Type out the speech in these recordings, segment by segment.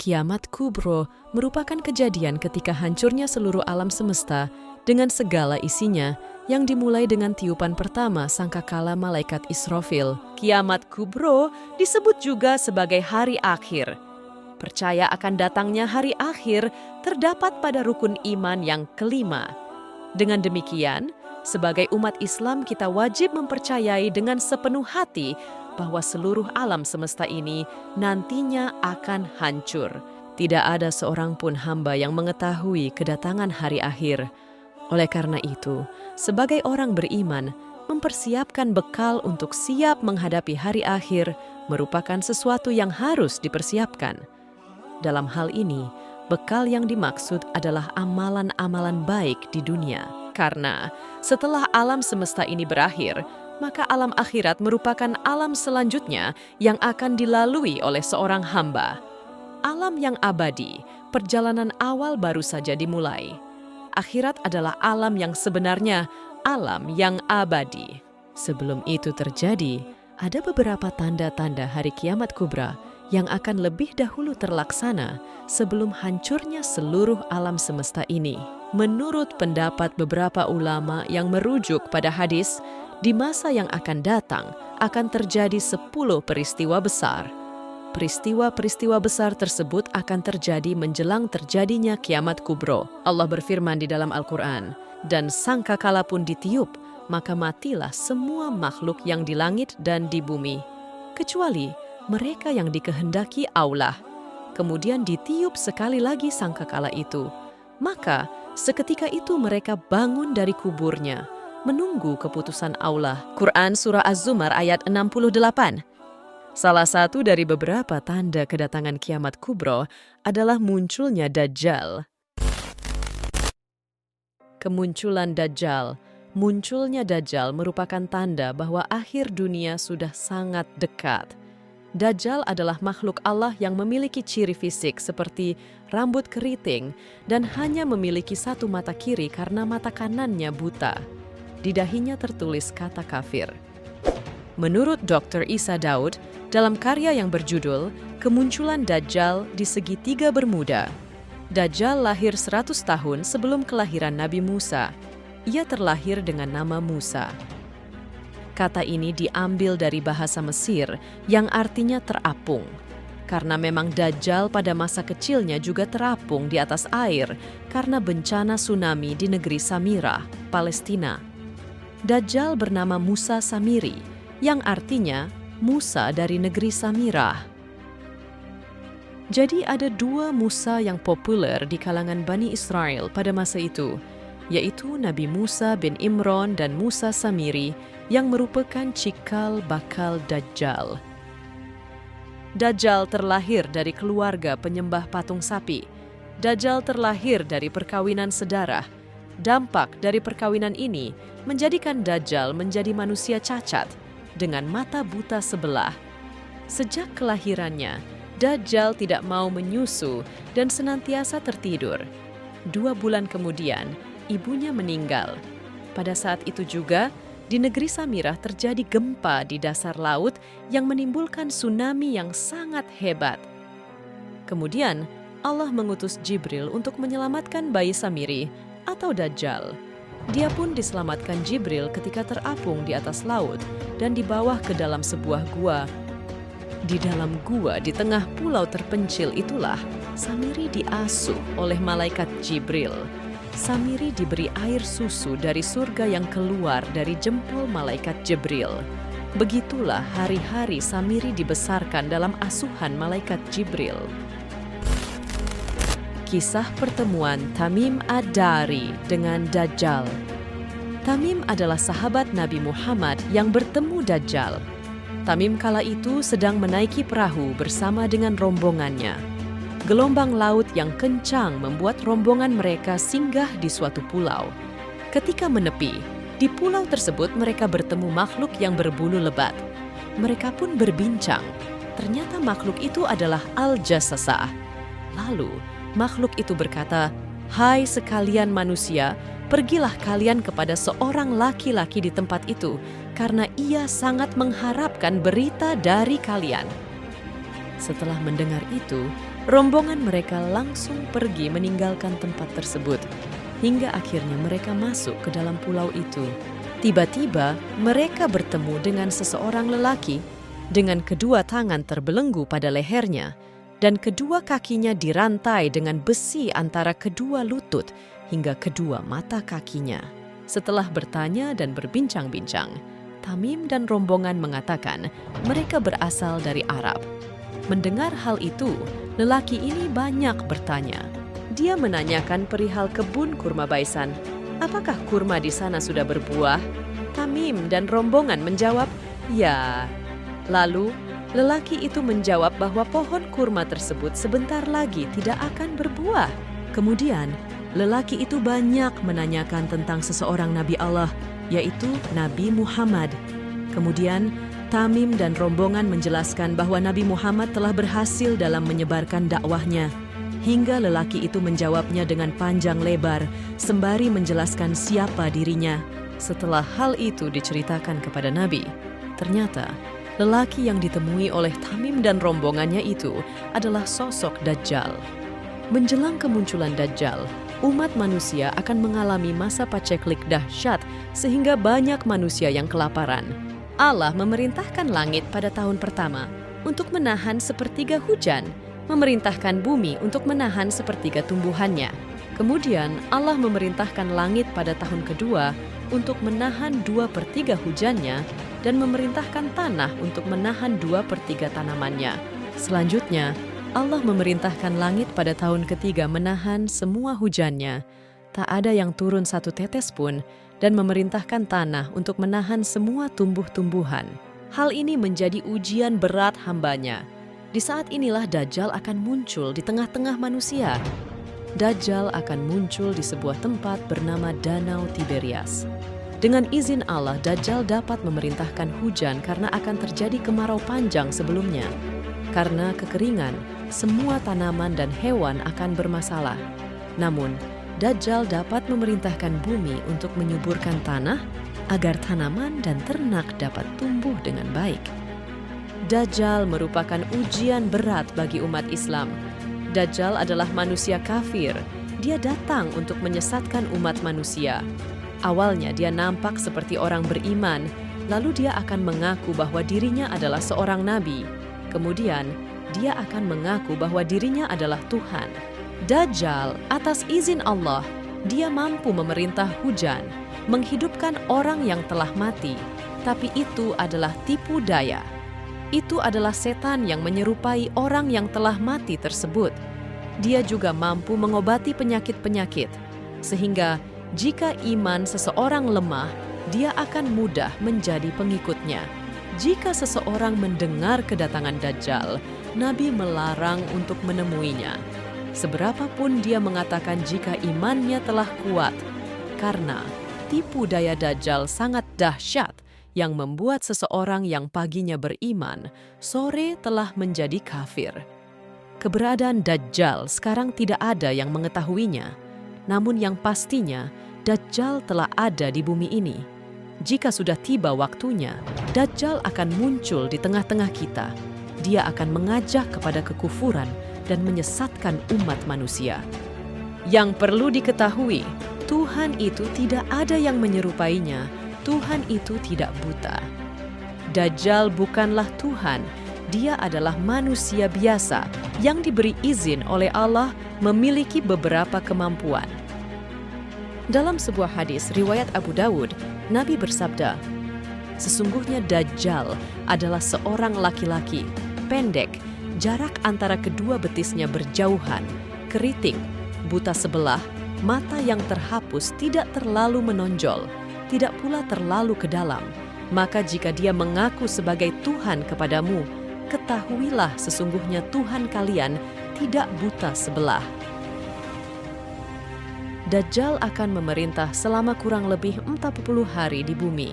Kiamat Kubro merupakan kejadian ketika hancurnya seluruh alam semesta dengan segala isinya yang dimulai dengan tiupan pertama sangkakala malaikat Israfil. Kiamat Kubro disebut juga sebagai hari akhir. Percaya akan datangnya hari akhir terdapat pada rukun iman yang kelima. Dengan demikian, sebagai umat Islam kita wajib mempercayai dengan sepenuh hati bahwa seluruh alam semesta ini nantinya akan hancur. Tidak ada seorang pun hamba yang mengetahui kedatangan hari akhir. Oleh karena itu, sebagai orang beriman, mempersiapkan bekal untuk siap menghadapi hari akhir merupakan sesuatu yang harus dipersiapkan. Dalam hal ini, bekal yang dimaksud adalah amalan-amalan baik di dunia. Karena setelah alam semesta ini berakhir, maka alam akhirat merupakan alam selanjutnya yang akan dilalui oleh seorang hamba. Alam yang abadi, perjalanan awal baru saja dimulai. Akhirat adalah alam yang sebenarnya, alam yang abadi. Sebelum itu terjadi, ada beberapa tanda-tanda hari kiamat kubra yang akan lebih dahulu terlaksana sebelum hancurnya seluruh alam semesta ini. Menurut pendapat beberapa ulama yang merujuk pada hadis, di masa yang akan datang akan terjadi 10 peristiwa besar. Peristiwa-peristiwa besar tersebut akan terjadi menjelang terjadinya kiamat kubro. Allah berfirman di dalam Al-Quran, dan sangkakala pun ditiup, maka matilah semua makhluk yang di langit dan di bumi, kecuali mereka yang dikehendaki Allah. Kemudian ditiup sekali lagi sangkakala itu, maka seketika itu mereka bangun dari kuburnya, menunggu keputusan Allah. Quran Surah Az-Zumar ayat 68. Salah satu dari beberapa tanda kedatangan kiamat kubro adalah munculnya Dajjal. Kemunculan Dajjal. Munculnya Dajjal merupakan tanda bahwa akhir dunia sudah sangat dekat. Dajjal adalah makhluk Allah yang memiliki ciri fisik seperti rambut keriting dan hanya memiliki satu mata kiri karena mata kanannya buta. Di dahinya tertulis kata kafir. Menurut Dr. Isa Daud, dalam karya yang berjudul Kemunculan Dajjal di Segitiga Bermuda, Dajjal lahir 100 tahun sebelum kelahiran Nabi Musa. Ia terlahir dengan nama Musa. Kata ini diambil dari bahasa Mesir yang artinya terapung. Karena memang Dajjal pada masa kecilnya juga terapung di atas air karena bencana tsunami di negeri Samirah, Palestina. Dajjal bernama Musa Samiri, yang artinya Musa dari negeri Samirah. Jadi ada 2 Musa yang populer di kalangan Bani Israel pada masa itu, yaitu Nabi Musa bin Imran dan Musa Samiri yang merupakan cikal bakal Dajjal. Dajjal terlahir dari keluarga penyembah patung sapi. Dajjal terlahir dari perkawinan sedarah. Dampak dari perkawinan ini menjadikan Dajjal menjadi manusia cacat dengan mata buta sebelah. Sejak kelahirannya, Dajjal tidak mau menyusu dan senantiasa tertidur. 2 bulan kemudian, ibunya meninggal. Pada saat itu juga, di negeri Samirah terjadi gempa di dasar laut yang menimbulkan tsunami yang sangat hebat. Kemudian, Allah mengutus Jibril untuk menyelamatkan bayi Samiri atau Dajjal. Dia pun diselamatkan Jibril ketika terapung di atas laut dan dibawa ke dalam sebuah gua. Di dalam gua di tengah pulau terpencil itulah Samiri diasuh oleh malaikat Jibril. Samiri diberi air susu dari surga yang keluar dari jempol malaikat Jibril. Begitulah hari-hari Samiri dibesarkan dalam asuhan malaikat Jibril. Kisah pertemuan Tamim Ad-Dari dengan Dajjal. Tamim adalah sahabat Nabi Muhammad yang bertemu Dajjal. Tamim kala itu sedang menaiki perahu bersama dengan rombongannya. Gelombang laut yang kencang membuat rombongan mereka singgah di suatu pulau. Ketika menepi, di pulau tersebut mereka bertemu makhluk yang berbulu lebat. Mereka pun berbincang. Ternyata makhluk itu adalah Al-Jassasah. Lalu, makhluk itu berkata, "Hai sekalian manusia, pergilah kalian kepada seorang laki-laki di tempat itu, karena ia sangat mengharapkan berita dari kalian." Setelah mendengar itu, Rombongan mereka langsung pergi meninggalkan tempat tersebut, hingga akhirnya mereka masuk ke dalam pulau itu. Tiba-tiba mereka bertemu dengan seseorang lelaki dengan kedua tangan terbelenggu pada lehernya dan kedua kakinya dirantai dengan besi antara kedua lutut hingga kedua mata kakinya. Setelah bertanya dan berbincang-bincang, Tamim dan rombongan mengatakan mereka berasal dari Arab. Mendengar hal itu, lelaki ini banyak bertanya. Dia menanyakan perihal kebun kurma Baisan. Apakah kurma di sana sudah berbuah? Tamim dan rombongan menjawab, ya. Lalu, lelaki itu menjawab bahwa pohon kurma tersebut sebentar lagi tidak akan berbuah. Kemudian, lelaki itu banyak menanyakan tentang seseorang Nabi Allah, yaitu Nabi Muhammad. Kemudian, Tamim dan rombongan menjelaskan bahwa Nabi Muhammad telah berhasil dalam menyebarkan dakwahnya. Hingga lelaki itu menjawabnya dengan panjang lebar, sembari menjelaskan siapa dirinya. Setelah hal itu diceritakan kepada Nabi, ternyata lelaki yang ditemui oleh Tamim dan rombongannya itu adalah sosok Dajjal. Menjelang kemunculan Dajjal, umat manusia akan mengalami masa paceklik dahsyat sehingga banyak manusia yang kelaparan. Allah memerintahkan langit pada tahun pertama untuk menahan sepertiga hujan, memerintahkan bumi untuk menahan sepertiga tumbuhannya. Kemudian Allah memerintahkan langit pada tahun kedua untuk menahan 2/3 hujannya dan memerintahkan tanah untuk menahan 2/3 tanamannya. Selanjutnya, Allah memerintahkan langit pada tahun ketiga menahan semua hujannya. Tak ada yang turun satu tetes pun, dan memerintahkan tanah untuk menahan semua tumbuh-tumbuhan. Hal ini menjadi ujian berat hambanya. Di saat inilah Dajjal akan muncul di tengah-tengah manusia. Dajjal akan muncul di sebuah tempat bernama Danau Tiberias. Dengan izin Allah, Dajjal dapat memerintahkan hujan karena akan terjadi kemarau panjang sebelumnya. Karena kekeringan, semua tanaman dan hewan akan bermasalah. Namun, Dajjal dapat memerintahkan bumi untuk menyuburkan tanah agar tanaman dan ternak dapat tumbuh dengan baik. Dajjal merupakan ujian berat bagi umat Islam. Dajjal adalah manusia kafir. Dia datang untuk menyesatkan umat manusia. Awalnya dia nampak seperti orang beriman, lalu dia akan mengaku bahwa dirinya adalah seorang nabi. Kemudian, dia akan mengaku bahwa dirinya adalah Tuhan. Dajjal, atas izin Allah, dia mampu memerintah hujan, menghidupkan orang yang telah mati, tapi itu adalah tipu daya. Itu adalah setan yang menyerupai orang yang telah mati tersebut. Dia juga mampu mengobati penyakit-penyakit, sehingga jika iman seseorang lemah, dia akan mudah menjadi pengikutnya. Jika seseorang mendengar kedatangan Dajjal, Nabi melarang untuk menemuinya. Seberapapun dia mengatakan jika imannya telah kuat, karena tipu daya Dajjal sangat dahsyat yang membuat seseorang yang paginya beriman, sore telah menjadi kafir. Keberadaan Dajjal sekarang tidak ada yang mengetahuinya, namun yang pastinya Dajjal telah ada di bumi ini. Jika sudah tiba waktunya, Dajjal akan muncul di tengah-tengah kita. Dia akan mengajak kepada kekufuran dan menyesatkan umat manusia. Yang perlu diketahui, Tuhan itu tidak ada yang menyerupainya. Tuhan itu tidak buta. Dajjal bukanlah Tuhan. Dia adalah manusia biasa yang diberi izin oleh Allah memiliki beberapa kemampuan. Dalam sebuah hadis riwayat Abu Dawud, Nabi bersabda, "Sesungguhnya Dajjal adalah seorang laki-laki, pendek, jarak antara kedua betisnya berjauhan, keriting, buta sebelah, mata yang terhapus tidak terlalu menonjol, tidak pula terlalu ke dalam. Maka jika dia mengaku sebagai Tuhan kepadamu, ketahuilah sesungguhnya Tuhan kalian tidak buta sebelah." Dajjal akan memerintah selama kurang lebih 40 hari di bumi.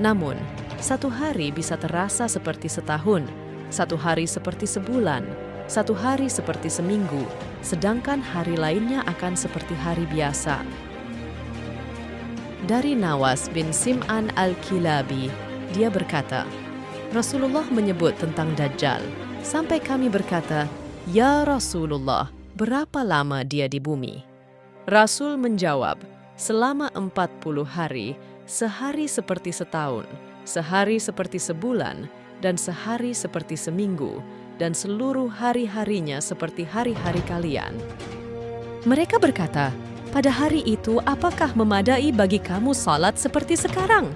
Namun, satu hari bisa terasa seperti setahun, satu hari seperti sebulan, satu hari seperti seminggu, sedangkan hari lainnya akan seperti hari biasa. Dari Nawas bin Sim'an al-Kilabi, dia berkata, Rasulullah menyebut tentang Dajjal, sampai kami berkata, "Ya Rasulullah, berapa lama dia di bumi?" Rasul menjawab, "Selama 40 hari, sehari seperti setahun, sehari seperti sebulan, dan sehari seperti seminggu, dan seluruh hari-harinya seperti hari-hari kalian." Mereka berkata, "Pada hari itu apakah memadai bagi kamu salat seperti sekarang?"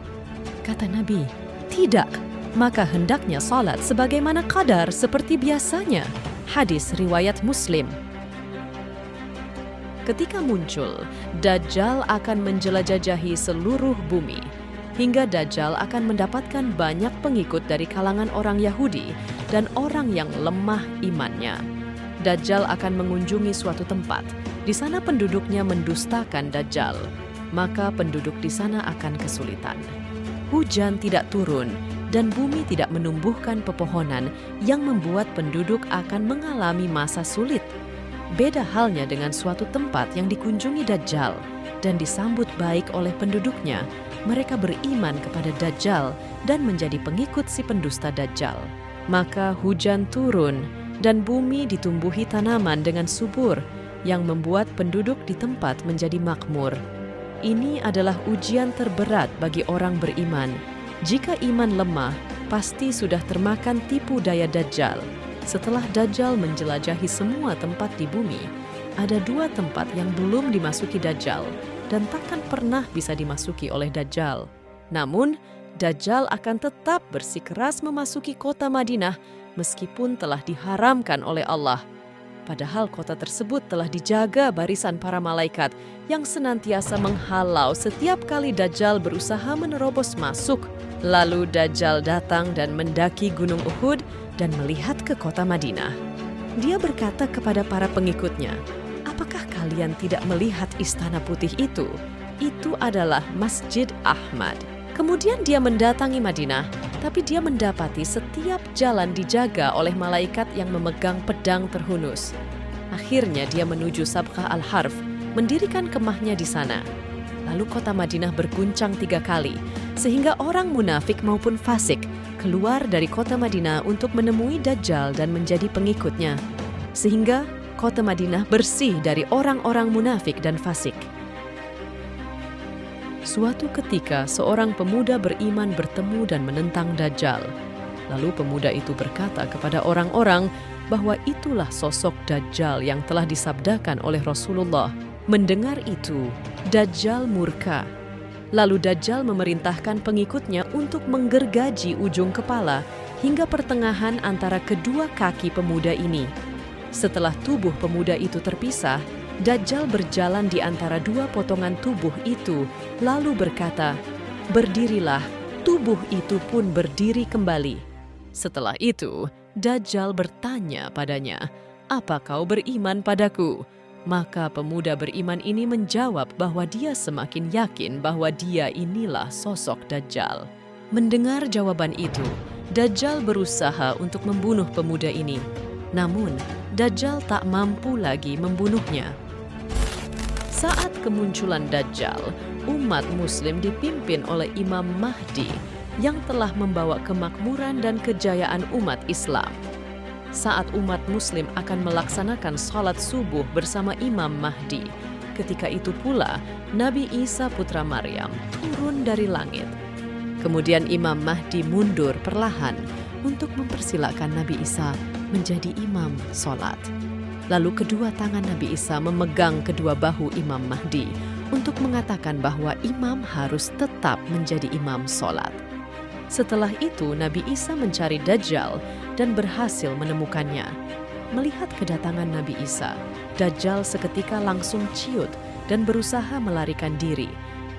Kata Nabi, "Tidak, maka hendaknya salat sebagaimana qadar seperti biasanya." Hadis riwayat Muslim. Ketika muncul, Dajjal akan menjelajahi seluruh bumi. Hingga Dajjal akan mendapatkan banyak pengikut dari kalangan orang Yahudi dan orang yang lemah imannya. Dajjal akan mengunjungi suatu tempat. Di sana penduduknya mendustakan Dajjal, maka penduduk di sana akan kesulitan. Hujan tidak turun dan bumi tidak menumbuhkan pepohonan yang membuat penduduk akan mengalami masa sulit. Beda halnya dengan suatu tempat yang dikunjungi Dajjal dan disambut baik oleh penduduknya. Mereka beriman kepada Dajjal dan menjadi pengikut si pendusta Dajjal. Maka hujan turun dan bumi ditumbuhi tanaman dengan subur yang membuat penduduk di tempat menjadi makmur. Ini adalah ujian terberat bagi orang beriman. Jika iman lemah, pasti sudah termakan tipu daya Dajjal. Setelah Dajjal menjelajahi semua tempat di bumi, ada 2 tempat yang belum dimasuki Dajjal dan takkan pernah bisa dimasuki oleh Dajjal. Namun, Dajjal akan tetap bersikeras memasuki kota Madinah meskipun telah diharamkan oleh Allah. Padahal kota tersebut telah dijaga barisan para malaikat yang senantiasa menghalau setiap kali Dajjal berusaha menerobos masuk. Lalu Dajjal datang dan mendaki Gunung Uhud dan melihat ke kota Madinah. Dia berkata kepada para pengikutnya, "Apakah kalian tidak melihat istana putih itu? Itu adalah Masjid Ahmad." Kemudian dia mendatangi Madinah, tapi dia mendapati setiap jalan dijaga oleh malaikat yang memegang pedang terhunus. Akhirnya dia menuju Sabkhah Al-Harf, mendirikan kemahnya di sana. Lalu kota Madinah berguncang 3 kali, sehingga orang munafik maupun fasik keluar dari kota Madinah untuk menemui Dajjal dan menjadi pengikutnya. Sehingga kota Madinah bersih dari orang-orang munafik dan fasik. Suatu ketika seorang pemuda beriman bertemu dan menentang Dajjal. Lalu pemuda itu berkata kepada orang-orang bahwa itulah sosok Dajjal yang telah disabdakan oleh Rasulullah. Mendengar itu, Dajjal murka. Lalu Dajjal memerintahkan pengikutnya untuk menggergaji ujung kepala hingga pertengahan antara kedua kaki pemuda ini. Setelah tubuh pemuda itu terpisah, Dajjal berjalan di antara 2 potongan tubuh itu, lalu berkata, "Berdirilah." Tubuh itu pun berdiri kembali. Setelah itu, Dajjal bertanya padanya, "Apa kau beriman padaku?" Maka pemuda beriman ini menjawab bahwa dia semakin yakin bahwa dia inilah sosok Dajjal. Mendengar jawaban itu, Dajjal berusaha untuk membunuh pemuda ini. Namun, Dajjal tak mampu lagi membunuhnya. Saat kemunculan Dajjal, umat Muslim dipimpin oleh Imam Mahdi yang telah membawa kemakmuran dan kejayaan umat Islam. Saat umat Muslim akan melaksanakan salat subuh bersama Imam Mahdi, ketika itu pula Nabi Isa putra Maryam turun dari langit. Kemudian Imam Mahdi mundur perlahan untuk mempersilakan Nabi Isa menjadi imam salat. Lalu kedua tangan Nabi Isa memegang kedua bahu Imam Mahdi untuk mengatakan bahwa imam harus tetap menjadi imam salat. Setelah itu Nabi Isa mencari Dajjal dan berhasil menemukannya. Melihat kedatangan Nabi Isa, Dajjal seketika langsung ciut dan berusaha melarikan diri,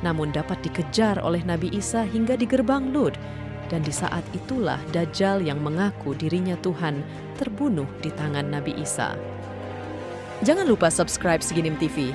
namun dapat dikejar oleh Nabi Isa hingga di gerbang Lud. Dan di saat itulah Dajjal yang mengaku dirinya Tuhan terbunuh di tangan Nabi Isa. Jangan lupa subscribe Seginim TV